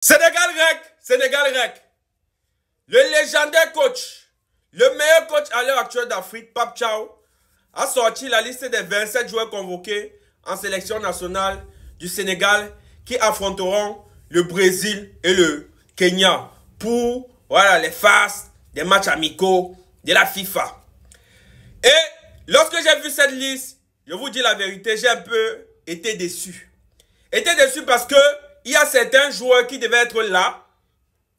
Sénégal grec. Le légendaire coach, le meilleur coach à l'heure actuelle d'Afrique, Pape Thiaw, a sorti la liste des 27 joueurs convoqués en sélection nationale du Sénégal qui affronteront le Brésil et le Kenya pour les phases des matchs amicaux de la FIFA. Et lorsque j'ai vu cette liste, je vous dis la vérité, j'ai un peu été déçu. Été déçu parce que il y a certains joueurs qui devaient être là,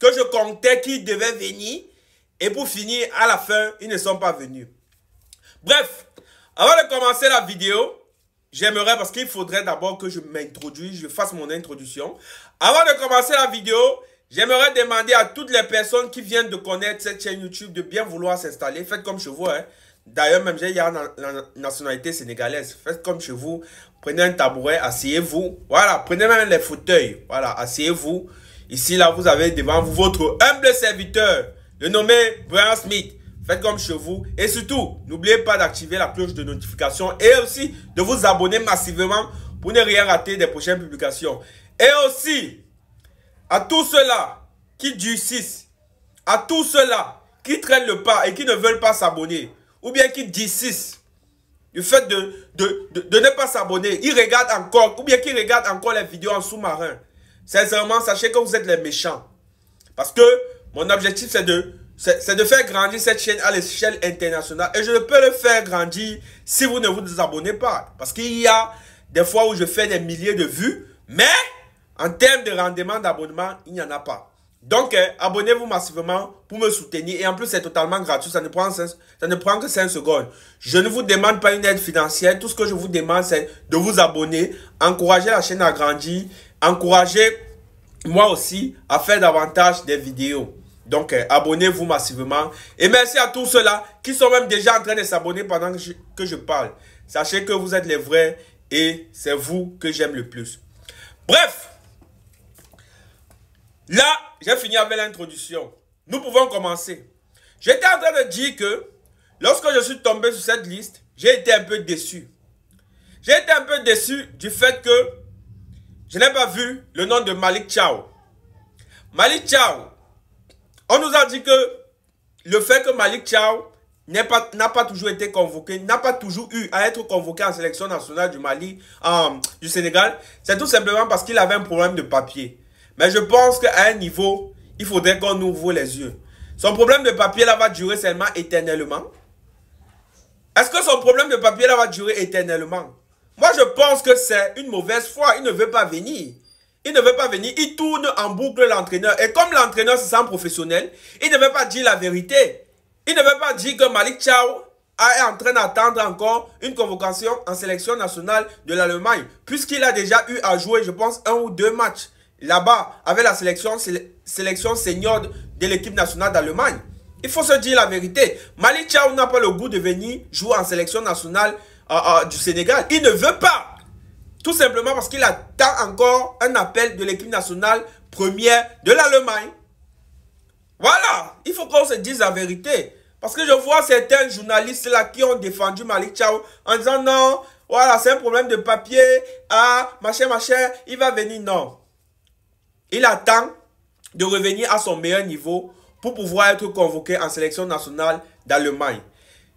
que je comptais qui devaient venir, et pour finir, à la fin, ils ne sont pas venus. Bref, avant de commencer la vidéo, j'aimerais, parce qu'il faudrait d'abord que je m'introduise, je fasse mon introduction. Avant de commencer la vidéo, j'aimerais demander à toutes les personnes qui viennent de connaître cette chaîne YouTube de bien vouloir s'installer. Faites comme chez vous. Hein. D'ailleurs, même j'ai la nationalité sénégalaise. Faites comme chez vous. Prenez un tabouret, asseyez-vous. Voilà, prenez même les fauteuils. Voilà, asseyez-vous. Ici, là, vous avez devant vous votre humble serviteur, le nommé Brian Smith. Faites comme chez vous. Et surtout, n'oubliez pas d'activer la cloche de notification et aussi de vous abonner massivement pour ne rien rater des prochaines publications. Et aussi, à tous ceux-là qui durcissent, à tous ceux-là qui traînent le pas et qui ne veulent pas s'abonner, ou bien qui durcissent du fait de ne pas s'abonner, ils regardent encore, ou bien qui regardent encore les vidéos en sous-marin. Sincèrement, sachez que vous êtes les méchants. Parce que mon objectif, c'est de faire grandir cette chaîne à l'échelle internationale. Et je ne peux le faire grandir si vous ne vous abonnez pas. Parce qu'il y a des fois où je fais des milliers de vues, mais en termes de rendement d'abonnement, il n'y en a pas. Donc, abonnez-vous massivement pour me soutenir. Et en plus, c'est totalement gratuit. Ça ne prend que 5 secondes. Je ne vous demande pas une aide financière. Tout ce que je vous demande, c'est de vous abonner, encourager la chaîne à grandir, encourager moi aussi à faire davantage des vidéos. Donc, abonnez-vous massivement. Et merci à tous ceux-là qui sont même déjà en train de s'abonner pendant que je parle. Sachez que vous êtes les vrais et c'est vous que j'aime le plus. Bref. Là, j'ai fini avec l'introduction. Nous pouvons commencer. J'étais en train de dire que lorsque je suis tombé sur cette liste, j'ai été un peu déçu. J'ai été un peu déçu du fait que je n'ai pas vu le nom de Malick Thiaw. Malick Thiaw, on nous a dit que le fait que Malick Thiaw n'a pas toujours été convoqué, n'a pas toujours eu à être convoqué en sélection nationale du Mali, du Sénégal, c'est tout simplement parce qu'il avait un problème de papier. Mais je pense qu'à un niveau, il faudrait qu'on ouvre les yeux. Son problème de papier là va durer seulement éternellement. Est-ce que son problème de papier là va durer éternellement? Moi, je pense que c'est une mauvaise foi. Il ne veut pas venir. Il ne veut pas venir. Il tourne en boucle l'entraîneur. Et comme l'entraîneur se sent professionnel, il ne veut pas dire la vérité. Il ne veut pas dire que Malick Thiaw est en train d'attendre encore une convocation en sélection nationale de l'Allemagne. Puisqu'il a déjà eu à jouer, je pense, 1 ou 2 matchs là-bas avec la sélection senior de l'équipe nationale d'Allemagne. Il faut se dire la vérité. Malick Thiaw n'a pas le goût de venir jouer en sélection nationale du Sénégal. Il ne veut pas. Tout simplement parce qu'il attend encore un appel de l'équipe nationale première de l'Allemagne. Voilà. Il faut qu'on se dise la vérité. Parce que je vois certains journalistes là qui ont défendu Malick Thiaw en disant non, voilà, c'est un problème de papier. Ah, machin, il va venir. Non. Il attend de revenir à son meilleur niveau pour pouvoir être convoqué en sélection nationale d'Allemagne.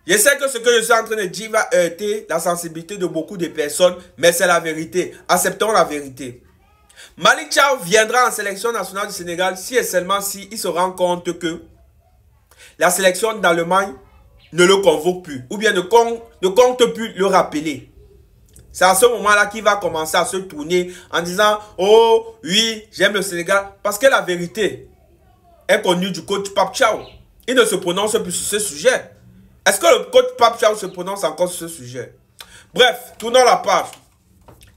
Je sais que ce que je suis en train de dire va heurter la sensibilité de beaucoup de personnes, mais c'est la vérité. Acceptons la vérité. Malick Thiaw viendra en sélection nationale du Sénégal si et seulement si il se rend compte que la sélection d'Allemagne ne le convoque plus ou bien ne compte plus le rappeler. C'est à ce moment-là qu'il va commencer à se tourner en disant « Oh, oui, j'aime le Sénégal. » Parce que la vérité est connue du coach Pape Thiaw. Il ne se prononce plus sur ce sujet. Est-ce que le coach Pape Thiaw se prononce encore sur ce sujet? Bref, tournons la page.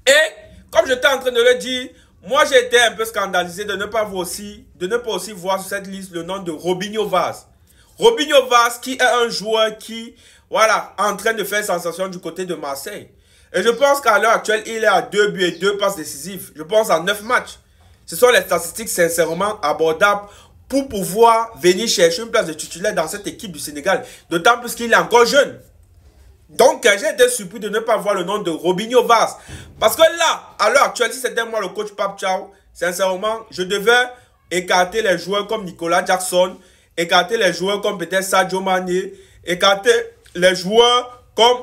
Et, comme j'étais en train de le dire, moi j'ai été un peu scandalisé de ne pas aussi voir sur cette liste le nom de Robinho Vaz. Robinho Vaz qui est un joueur qui, voilà, est en train de faire sensation du côté de Marseille. Et je pense qu'à l'heure actuelle, il est à 2 buts et 2 passes décisives. Je pense à 9 matchs. Ce sont les statistiques sincèrement abordables pour pouvoir venir chercher une place de titulaire dans cette équipe du Sénégal. D'autant plus qu'il est encore jeune. Donc, j'ai été surpris de ne pas voir le nom de Robinho Vaz. Parce que là, à l'heure actuelle, si c'était moi le coach Pape Thiaw, sincèrement, je devais écarter les joueurs comme Nicolas Jackson, écarter les joueurs comme peut-être Sadio Mané, écarter les joueurs comme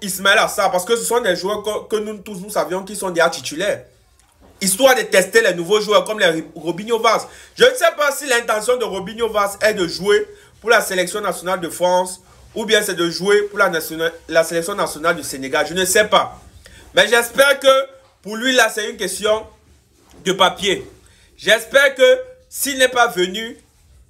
Ismaël Assar, parce que ce sont des joueurs que nous tous nous savions qui sont déjà titulaires. Histoire de tester les nouveaux joueurs comme les Robinho Vaz. Je ne sais pas si l'intention de Robinho Vaz est de jouer pour la sélection nationale de France ou bien c'est de jouer pour la sélection nationale du Sénégal. Je ne sais pas. Mais j'espère que pour lui, là, c'est une question de papier. J'espère que s'il n'est pas venu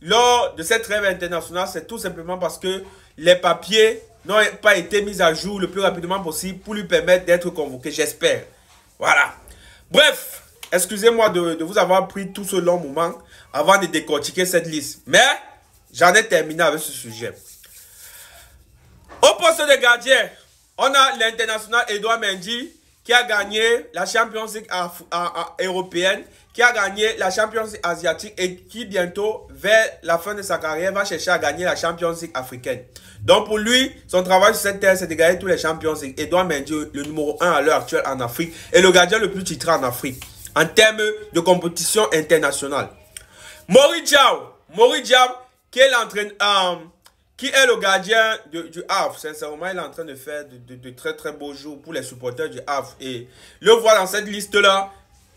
lors de cette trêve internationale, c'est tout simplement parce que les papiers n'ont pas été mis à jour le plus rapidement possible pour lui permettre d'être convoqué. J'espère. Voilà. Bref, excusez-moi de vous avoir pris tout ce long moment avant de décortiquer cette liste. Mais j'en ai terminé avec ce sujet. Au poste de gardien, on a l'international Edouard Mendy qui a gagné la Champions League européenne, qui a gagné la Champions League asiatique et qui bientôt, vers la fin de sa carrière, va chercher à gagner la Champions League africaine. Donc pour lui, son travail sur cette terre, c'est de gagner tous les Champions League. Edouard Mendy, le numéro 1 à l'heure actuelle en Afrique, est le gardien le plus titré en Afrique, en termes de compétition internationale. Maurice Diaw, qui est l'entraîneur... qui est le gardien du Havre. Sincèrement, il est en train de faire de très très beaux jours pour les supporters du Havre. Et le voir dans cette liste-là,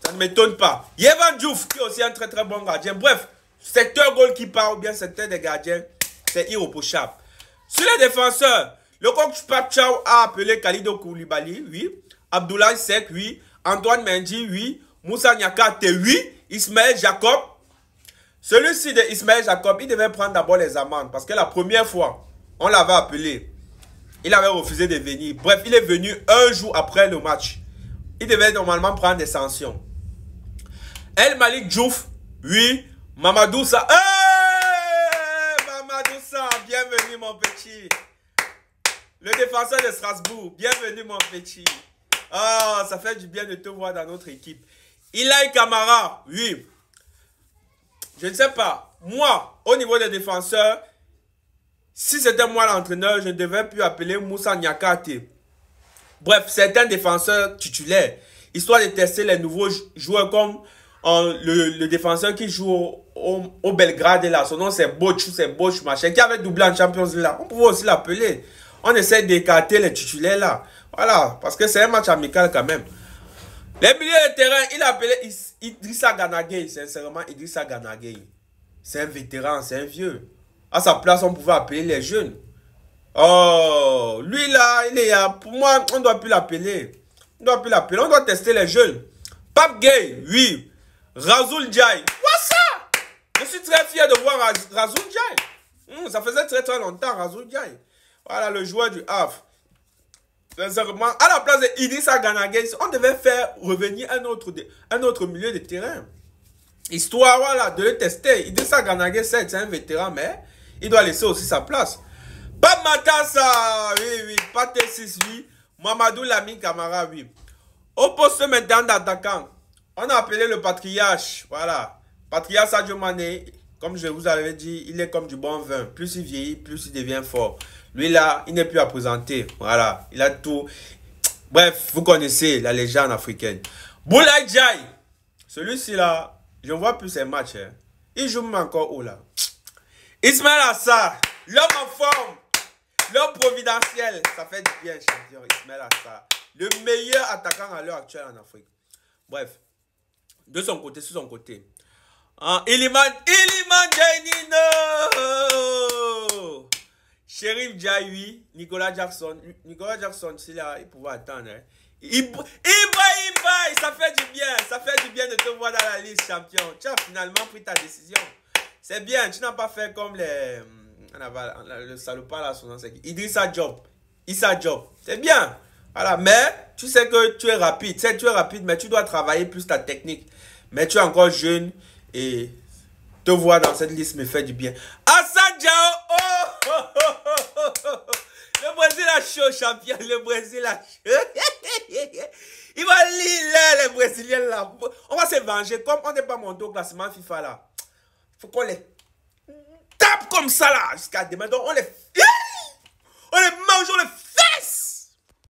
ça ne m'étonne pas. Yehvan Diouf, qui est aussi un très très bon gardien. Bref, secteur goalkeeper ou bien secteur des gardiens, c'est irréprochable. Sur les défenseurs, le coach Pape Thiaw a appelé Khalidou Koulibaly, oui. Abdoulaye Seck, oui. Antoine Mendy, oui. Moussa Niakate, oui. Ismaël Jacob. Celui-ci de Ismaël Jacob, il devait prendre d'abord les amendes parce que la première fois, on l'avait appelé. Il avait refusé de venir. Bref, il est venu un jour après le match. Il devait normalement prendre des sanctions. El Malik Diouf, oui. Mamadou Sa. Hey, Mamadou Sa, bienvenue mon petit. Le défenseur de Strasbourg, bienvenue mon petit. Ah, ça fait du bien de te voir dans notre équipe. Ilaï Kamara, oui. Je ne sais pas. Moi, au niveau des défenseurs, si c'était moi l'entraîneur, je ne devais plus appeler Moussa Niakate. Bref, certains défenseurs titulaires, histoire de tester les nouveaux joueurs comme le défenseur qui joue au Belgrade là. Son nom c'est Boch, machin, qui avait doublé en Champions League là. On pouvait aussi l'appeler. On essaie d'écarter les titulaires là. Voilà, parce que c'est un match amical quand même. Les milieux de terrain, il a appelé Idrissa Gana Gueye. Sincèrement, Idrissa Gana Gueye. C'est un vétéran, c'est un vieux. À sa place, on pouvait appeler les jeunes. Oh, lui là, il est là. Pour moi, on ne doit plus l'appeler. On doit plus l'appeler. On doit tester les jeunes. Pape Gueye, oui. Rasoul Ndiaye. What's ça? Je suis très fier de voir Rasoul Ndiaye. Ça faisait très très longtemps, Rasoul Ndiaye. Voilà, le joueur du Havre. Sincèrement, à la place de Idrissa Gana Gueye, on devait faire revenir un autre milieu de terrain. Histoire, voilà, de le tester. Idrissa Gana Gueye, c'est un vétéran, mais il doit laisser aussi sa place. Pape Matassa, oui. Pathé 6, oui. Mamadou Lamine Camara, oui. Au poste maintenant d'attaquant, on a appelé le patriarche, voilà. Patriarche Sadio Mané, comme je vous avais dit, il est comme du bon vin. Plus il vieillit, plus il devient fort. Lui là, il n'est plus à présenter. Voilà, il a tout. Bref, vous connaissez la légende africaine. Boulaye Ndiaye. Celui-ci là, je ne vois plus ses matchs. Hein. Il joue même encore où là? Ismaël Assar, l'homme en forme. L'homme providentiel. Ça fait du bien, champion. Ismaël Assar. Le meilleur attaquant à l'heure actuelle en Afrique. Bref, de son côté, sur son côté. Iliman Jainino. Chérif Ndiaye, Nicolas Jackson. Nicolas Jackson, c'est là, il pouvait attendre. Hein. Ibrahim, ça fait du bien. Ça fait du bien de te voir dans la liste, champion. Tu as finalement pris ta décision. C'est bien, tu n'as pas fait comme le salopard là, son nom, c'est Idrissa Diop. Issa Diop. C'est bien. Voilà, mais tu sais que tu es rapide. Tu sais, tu es rapide, mais tu dois travailler plus ta technique. Mais tu es encore jeune et te voir dans cette liste me fait du bien. Assane Diao, le Brésil a chaud, champion. Le Brésil a chaud. Il va lire les Brésiliens là. On va se venger. Comme on n'est pas monté au classement FIFA là. Il faut qu'on les tape comme ça là. Jusqu'à demain. Donc on les mange, on les